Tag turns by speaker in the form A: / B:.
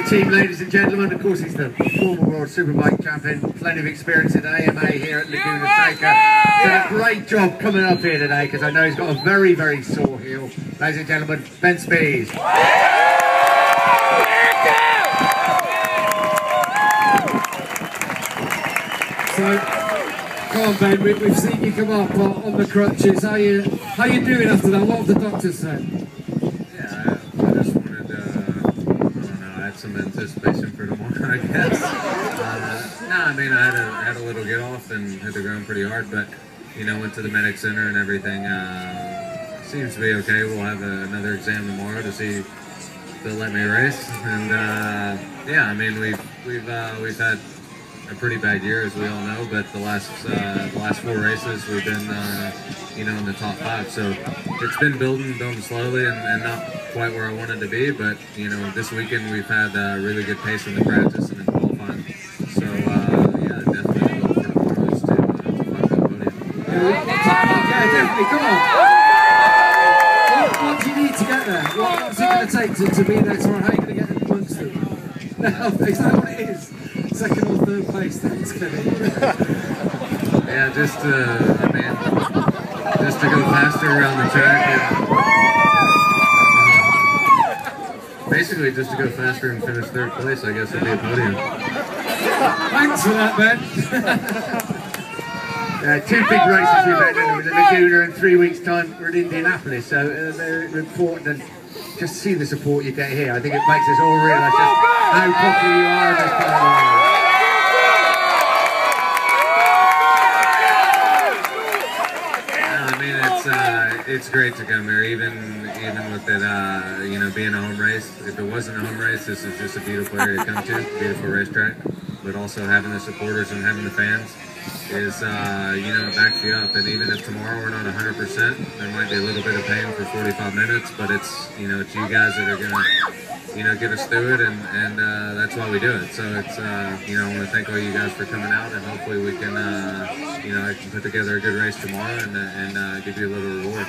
A: team, ladies and gentlemen. Of course, he's the former World Superbike champion, plenty of experience at AMA here at Laguna Seca. He's done a great job coming up here today because I know he's got a very, very sore heel. Ladies and gentlemen, Ben Spies.
B: So, come on Ben, we've seen you come up on the crutches. How you doing after that? What have the doctors said?
C: Yeah, I just wanted to, I don't know, I had some anticipation for tomorrow, I guess. No, I mean, I had a little get off and hit the ground pretty hard, but, you know, went to the medic center and everything. Seems to be okay. We'll have another exam tomorrow to see if they'll let me race. And, yeah, I mean, we've had a pretty bad year, as we all know, but the last 4 races we've been you know, in the top 5, so it's been building slowly and not quite where I wanted to be, but you know, this weekend we've had a really good pace in the practice and in qualifying, so yeah, definitely go for tomorrow is to find that podium.
B: Yeah, definitely, come on. What do you need to get there? What's it going to take to be there tomorrow? How are you going to get amongst them? No, is that what it is? Second or third place, thanks Kevin.
C: Yeah, just I mean, just to go faster around the track and basically just to go faster and finish 3rd place, I guess would be a podium.
B: Thanks for that, Ben.
A: 2 big races we've had in the Laguna in 3 weeks' time. We're in Indianapolis, so they're important, and just see the support you get here. I think it makes us all realise just how popular you are in this part of the world.
C: It's great to come here, even with it, you know, being a home race. If it wasn't a home race, this is just a beautiful area to come to, beautiful racetrack. But also having the supporters and having the fans is, you know, it backs you up. And even if tomorrow we're not 100%, there might be a little bit of pain for 45 minutes, but it's, you know, it's you guys that are gonna, you know, get us through it, and that's why we do it. So it's, you know, I want to thank all you guys for coming out, and hopefully we can, you know, I can put together a good race tomorrow and give you a little reward.